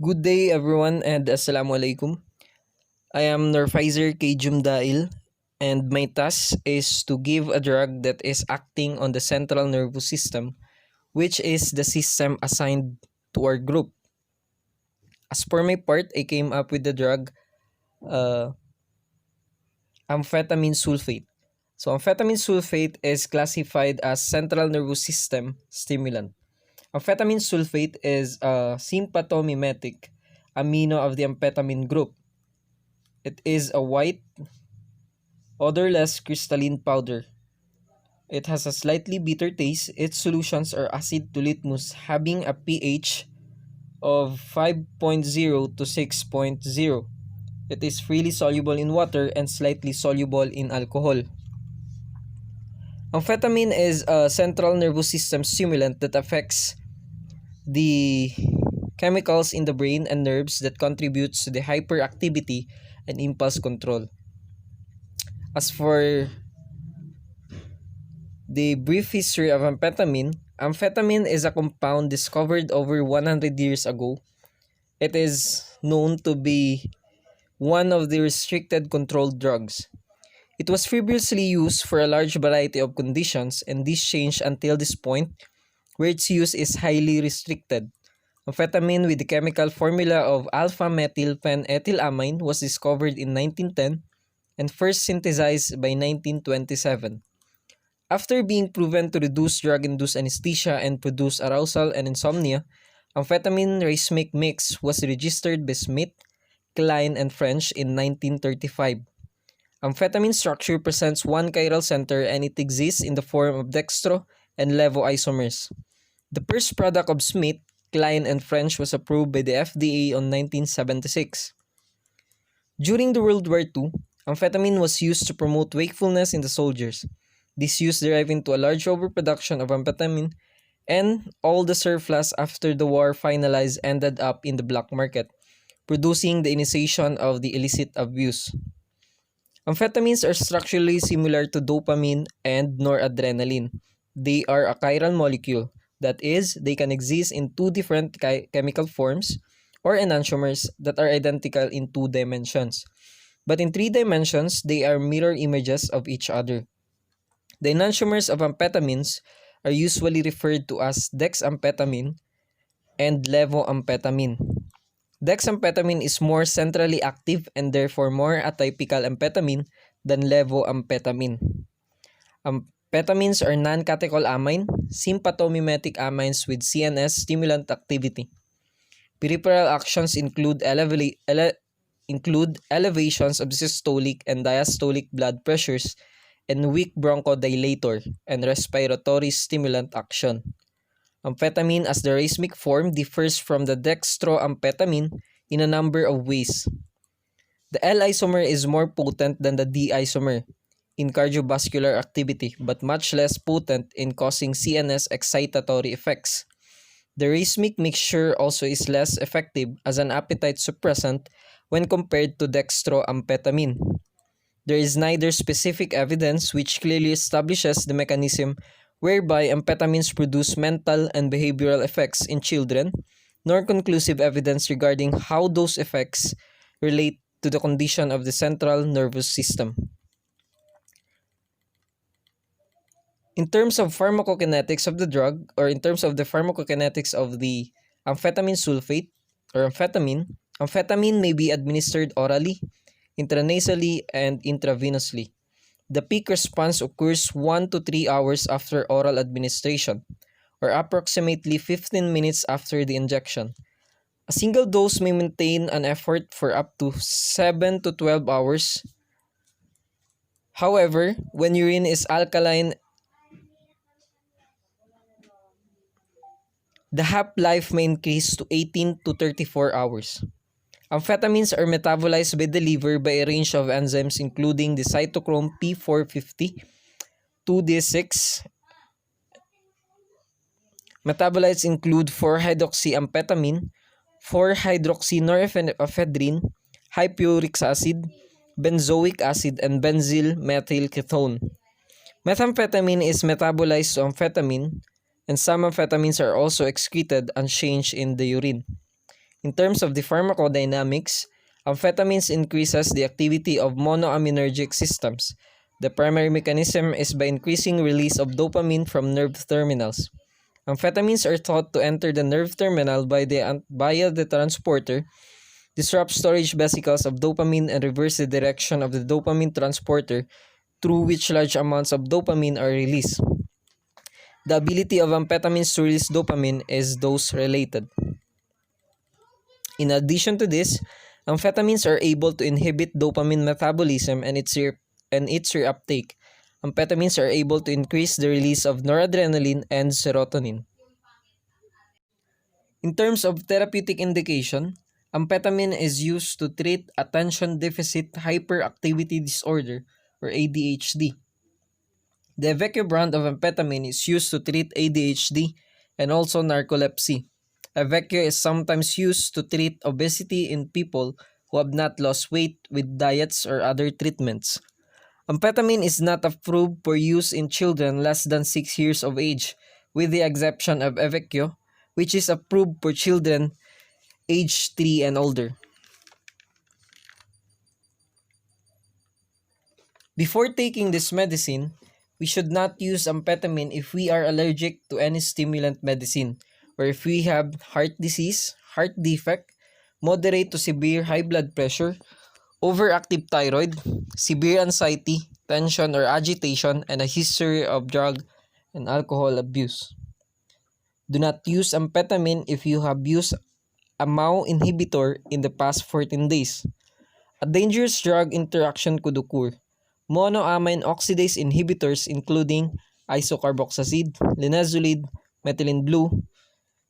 Good day everyone and Assalamualaikum. I am Nurfaizer K. Jumdail and my task is to give a drug that is acting on the central nervous system, which is the system assigned to our group. As for my part, I came up with the drug uh, amphetamine sulfate. So amphetamine sulfate is classified as central nervous system stimulant. Amphetamine sulfate is a sympathomimetic amino of the amphetamine group. It is a white, odorless crystalline powder. It has a slightly bitter taste. Its solutions are acid to litmus, having a pH of 5.0 to 6.0. It is freely soluble in water and slightly soluble in alcohol. Amphetamine is a central nervous system stimulant that affects the chemicals in the brain and nerves that contributes to the hyperactivity and impulse control. As for the brief history of amphetamine, amphetamine is a compound discovered over 100 years ago. It is known to be one of the restricted controlled drugs. It was previously used for a large variety of conditions, and this changed until this point where its use is highly restricted. Amphetamine with the chemical formula of alpha-methylphenethylamine was discovered in 1910 and first synthesized by 1927. After being proven to reduce drug-induced anesthesia and produce arousal and insomnia, amphetamine racemic mix was registered by Smith, Klein, and French in 1935. Amphetamine structure presents one chiral center and it exists in the form of dextro and levo isomers. The first product of Smith, Klein, and French was approved by the FDA on 1976. During the World War II, amphetamine was used to promote wakefulness in the soldiers. This use derived into a large overproduction of amphetamine, and all the surplus after the war finalized ended up in the black market, producing the initiation of the illicit abuse. Amphetamines are structurally similar to dopamine and noradrenaline. They are a chiral molecule. That is, they can exist in two different chemical forms or enantiomers that are identical in two dimensions. But in three dimensions, they are mirror images of each other. The enantiomers of amphetamines are usually referred to as dexamphetamine and levoamphetamine. Dexamphetamine is more centrally active and therefore more atypical amphetamine than levoamphetamine. Amphetamines are non-catecholamine, sympathomimetic amines with CNS stimulant activity. Peripheral actions include elevations of systolic and diastolic blood pressures and weak bronchodilator and respiratory stimulant action. Amphetamine as the racemic form differs from the dextroamphetamine in a number of ways. The L-isomer is more potent than the D-isomer in cardiovascular activity but much less potent in causing CNS excitatory effects. The racemic mixture also is less effective as an appetite suppressant when compared to dextroamphetamine. There is neither specific evidence which clearly establishes the mechanism whereby amphetamines produce mental and behavioral effects in children, nor conclusive evidence regarding how those effects relate to the condition of the central nervous system. In terms of pharmacokinetics of the drug, or in terms of the pharmacokinetics of the amphetamine sulfate or amphetamine may be administered orally, intranasally, and intravenously. The peak response occurs 1 to 3 hours after oral administration, or approximately 15 minutes after the injection. A single dose may maintain an effort for up to 7 to 12 hours. However, when urine is alkaline, the half-life may increase to 18 to 34 hours. Amphetamines are metabolized by the liver by a range of enzymes including the cytochrome P450, 2D6. Metabolites include 4-hydroxyamphetamine, 4-hydroxynorepinephrine, hypuric acid, benzoic acid, and benzyl methylketone. Methamphetamine is metabolized to amphetamine, and some amphetamines are also excreted unchanged in the urine. In terms of the pharmacodynamics, amphetamines increases the activity of monoaminergic systems. The primary mechanism is by increasing release of dopamine from nerve terminals. Amphetamines are thought to enter the nerve terminal via the transporter, disrupt storage vesicles of dopamine, and reverse the direction of the dopamine transporter through which large amounts of dopamine are released. The ability of amphetamines to release dopamine is dose related. In addition to this, amphetamines are able to inhibit dopamine metabolism and its reuptake. Amphetamines are able to increase the release of noradrenaline and serotonin. In terms of therapeutic indication, amphetamine is used to treat attention deficit hyperactivity disorder or ADHD. The Avecho brand of amphetamine is used to treat ADHD and also narcolepsy. Avecho is sometimes used to treat obesity in people who have not lost weight with diets or other treatments. Amphetamine is not approved for use in children less than 6 years of age, with the exception of Avecho, which is approved for children age 3 and older. Before taking this medicine, we should not use amphetamine if we are allergic to any stimulant medicine, or if we have heart disease, heart defect, moderate to severe high blood pressure, overactive thyroid, severe anxiety, tension or agitation, and a history of drug and alcohol abuse. Do not use amphetamine if you have used a MAO inhibitor in the past 14 days. A dangerous drug interaction could occur. Monoamine oxidase inhibitors including isocarboxacid, linezolid, methylene blue,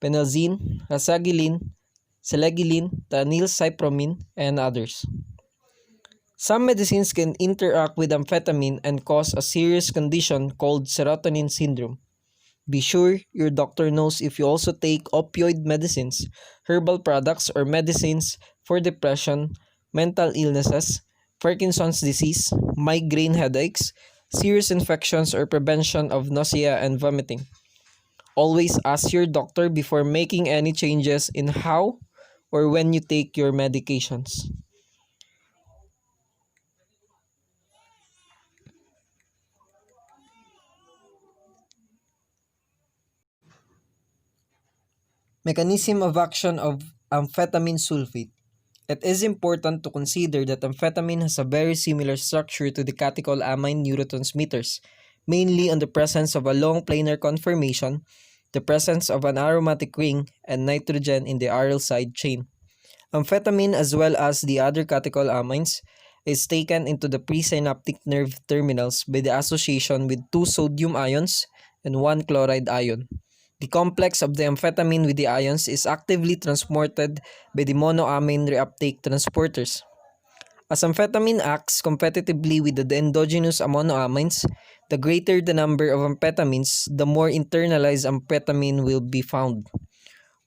penelzine, rasagiline, selegiline, tranylcypromine, and others. Some medicines can interact with amphetamine and cause a serious condition called serotonin syndrome. Be sure your doctor knows if you also take opioid medicines, herbal products, or medicines for depression, mental illnesses, Parkinson's disease, migraine headaches, serious infections, or prevention of nausea and vomiting. Always ask your doctor before making any changes in how or when you take your medications. Mechanism of action of amphetamine sulfate. It is important to consider that amphetamine has a very similar structure to the catecholamine neurotransmitters, mainly on the presence of a long planar conformation, the presence of an aromatic ring, and nitrogen in the aryl side chain. Amphetamine, as well as the other catecholamines, is taken into the presynaptic nerve terminals by the association with 2 sodium ions and 1 chloride ion. The complex of the amphetamine with the ions is actively transported by the monoamine reuptake transporters. As amphetamine acts competitively with the endogenous monoamines, the greater the number of amphetamines, the more internalized amphetamine will be found.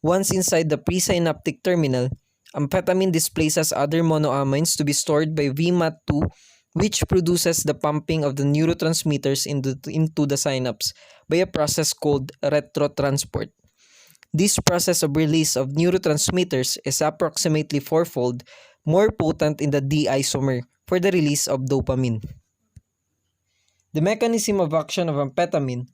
Once inside the presynaptic terminal, amphetamine displaces other monoamines to be stored by VMAT2, which produces the pumping of the neurotransmitters into the synapse by a process called retrotransport. This process of release of neurotransmitters is approximately fourfold more potent in the D isomer for the release of dopamine. The mechanism of action of amphetamine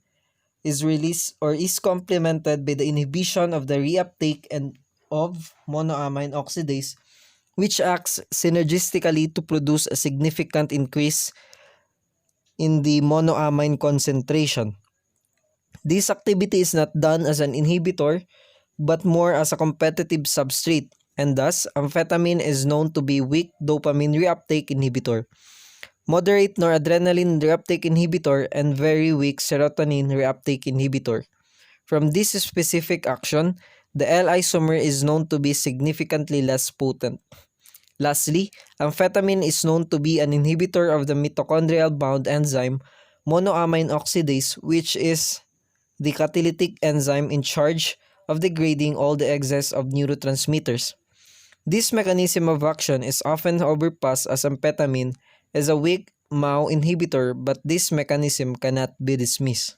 is released or is complemented by the inhibition of the reuptake and of monoamine oxidase, which acts synergistically to produce a significant increase in the monoamine concentration. This activity is not done as an inhibitor, but more as a competitive substrate, and thus amphetamine is known to be weak dopamine reuptake inhibitor, moderate noradrenaline reuptake inhibitor, and very weak serotonin reuptake inhibitor. From this specific action, the L isomer is known to be significantly less potent. Lastly, amphetamine is known to be an inhibitor of the mitochondrial bound enzyme monoamine oxidase, which is the catalytic enzyme in charge of degrading all the excess of neurotransmitters. This mechanism of action is often overpassed as amphetamine is a weak MAO inhibitor, but this mechanism cannot be dismissed.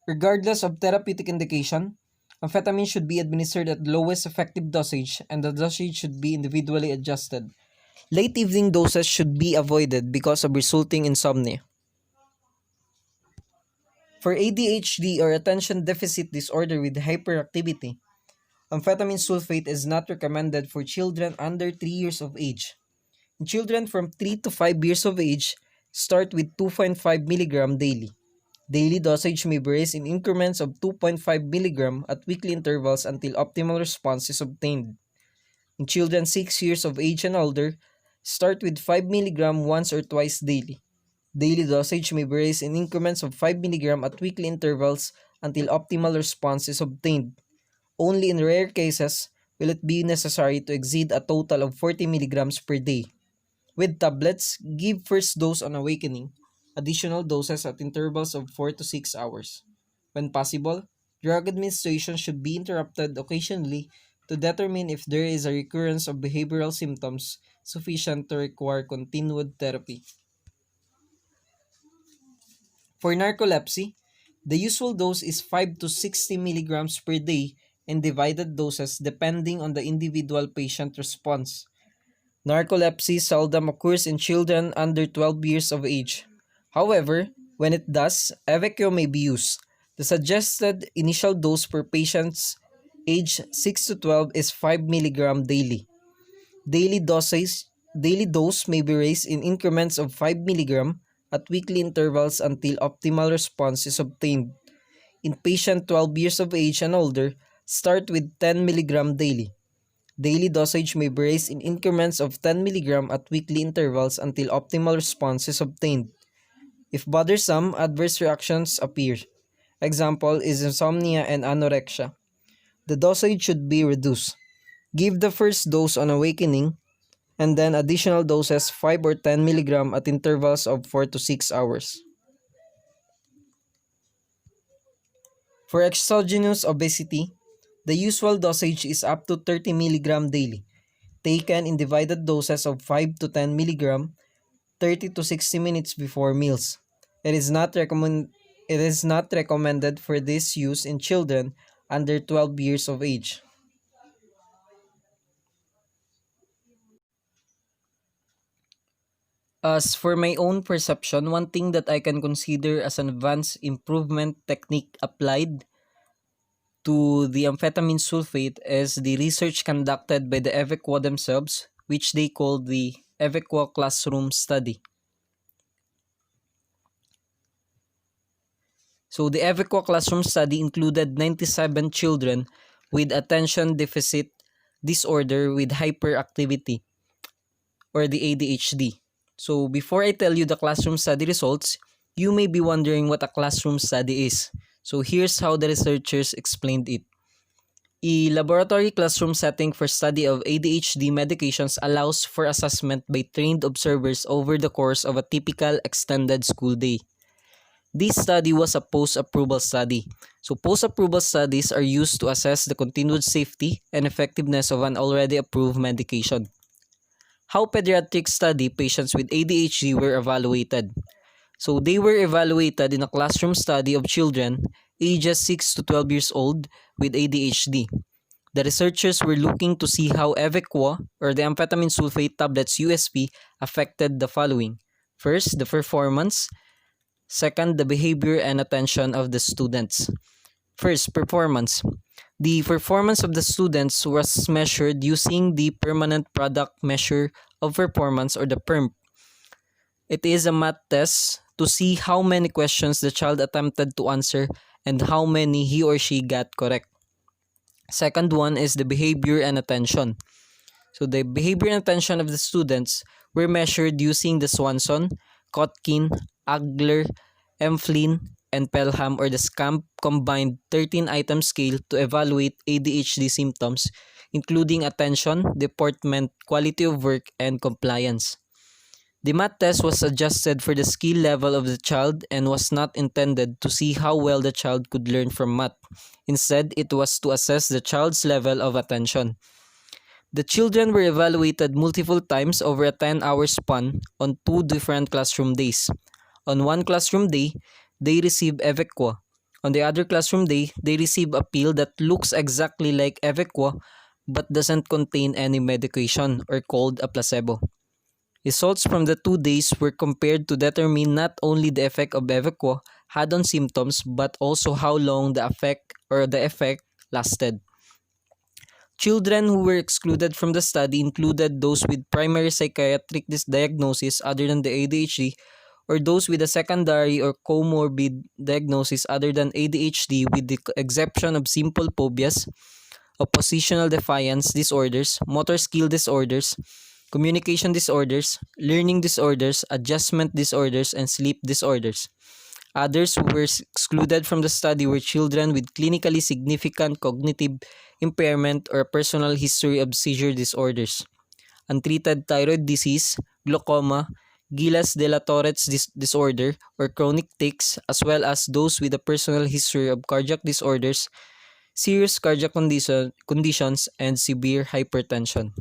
Regardless of therapeutic indication, amphetamine should be administered at the lowest effective dosage and the dosage should be individually adjusted. Late evening doses should be avoided because of resulting insomnia. For ADHD or attention deficit disorder with hyperactivity, amphetamine sulfate is not recommended for children under 3 years of age. In children from 3 to 5 years of age, start with 2.5 mg daily. Daily dosage may be raised in increments of 2.5 mg at weekly intervals until optimal response is obtained. In children 6 years of age and older, start with 5 mg once or twice daily. Daily dosage may be raised in increments of 5 mg at weekly intervals until optimal response is obtained. Only in rare cases will it be necessary to exceed a total of 40 mg per day. With tablets, give first dose on awakening, additional doses at intervals of 4 to 6 hours. When possible, drug administration should be interrupted occasionally to determine if there is a recurrence of behavioral symptoms sufficient to require continued therapy. For narcolepsy, the usual dose is 5 to 60 milligrams per day in divided doses depending on the individual patient response. Narcolepsy seldom occurs in children under 12 years of age. However, when it does, Evecchio may be used. The suggested initial dose for patients aged 6 to 12 is 5 mg daily. Daily dose may be raised in increments of 5 mg at weekly intervals until optimal response is obtained. In patient 12 years of age and older, start with 10 mg daily. Daily dosage may be raised in increments of 10 mg at weekly intervals until optimal response is obtained. If bothersome, adverse reactions appear. Example is insomnia and anorexia. The dosage should be reduced. Give the first dose on awakening and then additional doses 5 or 10 mg at intervals of 4 to 6 hours. For exogenous obesity, the usual dosage is up to 30 mg daily, taken in divided doses of 5 to 10 mg 30 to 60 minutes before meals. It is not recommended for this use in children under 12 years of age. As for my own perception, one thing that I can consider as an advanced improvement technique applied to the amphetamine sulfate is the research conducted by the Evecqua themselves, which they call the Evecqua classroom study. So the Evecqua classroom study included 97 children with attention deficit disorder with hyperactivity or the ADHD. So before I tell you the classroom study results, you may be wondering what a classroom study is. So here's how the researchers explained it. A laboratory classroom setting for study of ADHD medications allows for assessment by trained observers over the course of a typical extended school day. This study was a post-approval study. So post-approval studies are used to assess the continued safety and effectiveness of an already approved medication. How pediatric study patients with ADHD were evaluated. So they were evaluated in a classroom study of children ages 6 to 12 years old with ADHD. The researchers were looking to see how Evecqua or the amphetamine sulfate tablets USP affected the following. First, the performance. Second, the behavior and attention of the students. First, performance. The performance of the students was measured using the permanent product measure of performance or the PERM. It is a math test to see how many questions the child attempted to answer and how many he or she got correct. Second one is the behavior and attention. So the behavior and attention of the students were measured using the Swanson, Kotkin, Agler, Emflin, and Pelham or the SCAMP combined 13-item scale to evaluate ADHD symptoms, including attention, deportment, quality of work, and compliance. The math test was adjusted for the skill level of the child and was not intended to see how well the child could learn from math. Instead, it was to assess the child's level of attention. The children were evaluated multiple times over a 10-hour span on 2 different classroom days. On one classroom day, they received Evecqua. On the other classroom day, they receive a pill that looks exactly like Evequa but doesn't contain any medication or called a placebo. Results from the 2 days were compared to determine not only the effect of Evequa had on symptoms but also how long the effect lasted. Children who were excluded from the study included those with primary psychiatric diagnosis other than the ADHD or those with a secondary or comorbid diagnosis other than ADHD with the exception of simple phobias, oppositional defiance disorders, motor skill disorders, communication disorders, learning disorders, adjustment disorders, and sleep disorders. Others who were excluded from the study were children with clinically significant cognitive impairment or personal history of seizure disorders, untreated thyroid disease, glaucoma, Gilles de la Tourette disorder, or chronic tics, as well as those with a personal history of cardiac disorders, serious cardiac conditions, and severe hypertension.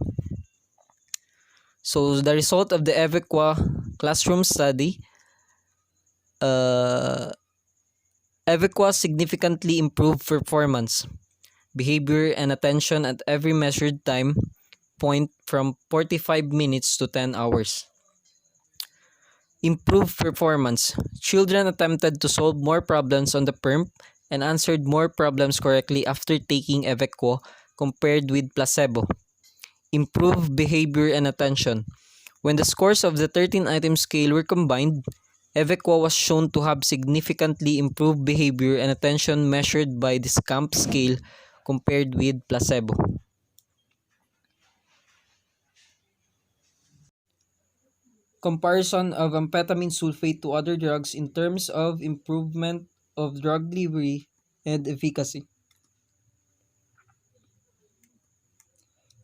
So the result of the Evequa classroom study, uh, Evequa significantly improved performance, behavior, and attention at every measured time point from 45 minutes to 10 hours. Improved performance. Children attempted to solve more problems on the PERM and answered more problems correctly after taking Evequa compared with placebo. Improved behavior and attention. When the scores of the 13-item scale were combined, Evequa was shown to have significantly improved behavior and attention measured by the SCAMP scale compared with placebo. Comparison of amphetamine sulfate to other drugs in terms of improvement of drug delivery and efficacy.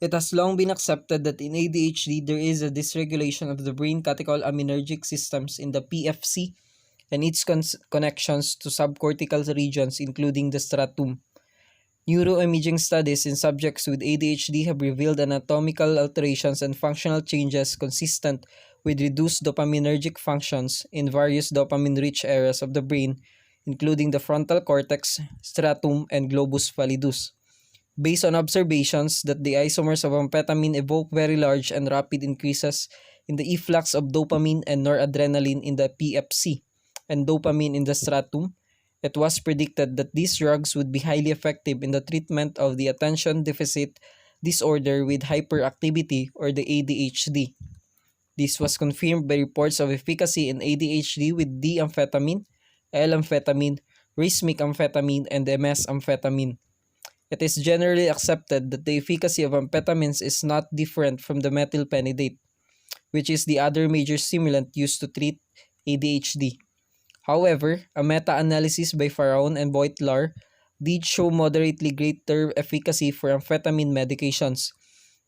It has long been accepted that in ADHD there is a dysregulation of the brain catechol-aminergic systems in the PFC and its connections to subcortical regions including the stratum. Neuroimaging studies in subjects with ADHD have revealed anatomical alterations and functional changes consistent with reduced dopaminergic functions in various dopamine-rich areas of the brain, including the frontal cortex, stratum, and globus pallidus. Based on observations that the isomers of amphetamine evoke very large and rapid increases in the efflux of dopamine and noradrenaline in the PFC and dopamine in the stratum, it was predicted that these drugs would be highly effective in the treatment of the attention deficit disorder with hyperactivity or the ADHD. This was confirmed by reports of efficacy in ADHD with D-amphetamine, L-amphetamine, racemic amphetamine, and MS-amphetamine. It is generally accepted that the efficacy of amphetamines is not different from the methylphenidate, which is the other major stimulant used to treat ADHD. However, a meta-analysis by Faraon and Beutler did show moderately greater efficacy for amphetamine medications.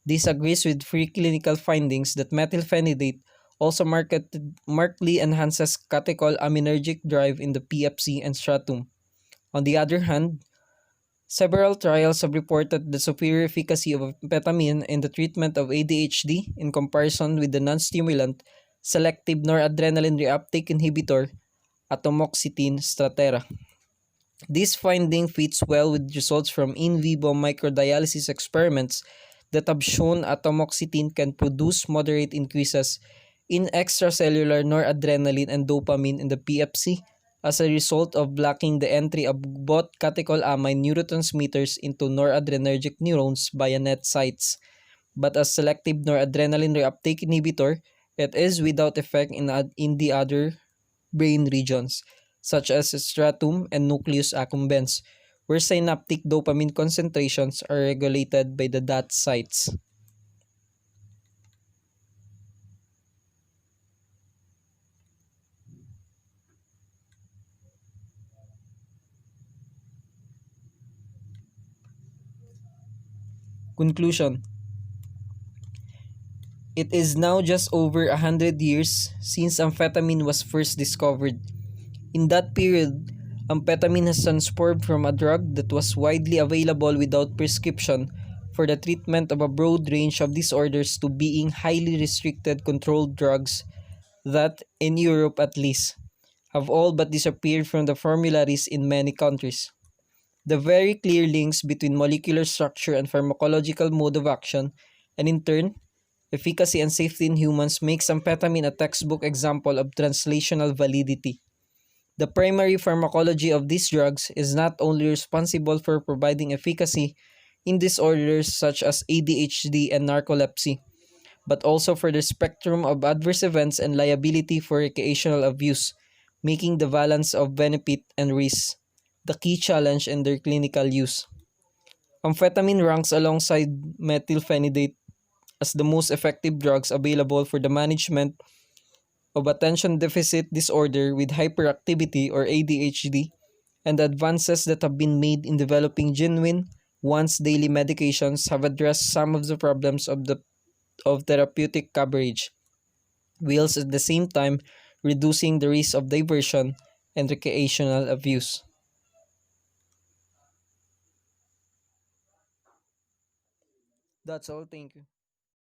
This agrees with preclinical findings that methylphenidate also markedly enhances catechol-aminergic drive in the PFC and stratum. On the other hand, several trials have reported the superior efficacy of amphetamine in the treatment of ADHD in comparison with the non-stimulant selective noradrenaline reuptake inhibitor atomoxetine stratera. This finding fits well with results from in vivo microdialysis experiments that have shown atomoxetine can produce moderate increases in extracellular noradrenaline and dopamine in the PFC as a result of blocking the entry of both catecholamine neurotransmitters into noradrenergic neurons via net sites. But as selective noradrenaline reuptake inhibitor, it is without effect in the other brain regions, such as stratum and nucleus accumbens, where synaptic dopamine concentrations are regulated by the DAT sites. Conclusion. It is now just over 100 years since amphetamine was first discovered. In that period, amphetamine has transformed from a drug that was widely available without prescription for the treatment of a broad range of disorders to being highly restricted controlled drugs that, in Europe at least, have all but disappeared from the formularies in many countries. The very clear links between molecular structure and pharmacological mode of action, and in turn, efficacy and safety in humans makes amphetamine a textbook example of translational validity. The primary pharmacology of these drugs is not only responsible for providing efficacy in disorders such as ADHD and narcolepsy, but also for the spectrum of adverse events and liability for recreational abuse, making the balance of benefit and risk the key challenge in their clinical use. Amphetamine ranks alongside methylphenidate as the most effective drugs available for the management of attention deficit disorder with hyperactivity or ADHD, and the advances that have been made in developing genuine once daily medications have addressed some of the problems of therapeutic coverage, whilst at the same time reducing the risk of diversion and recreational abuse. That's all. Thank you.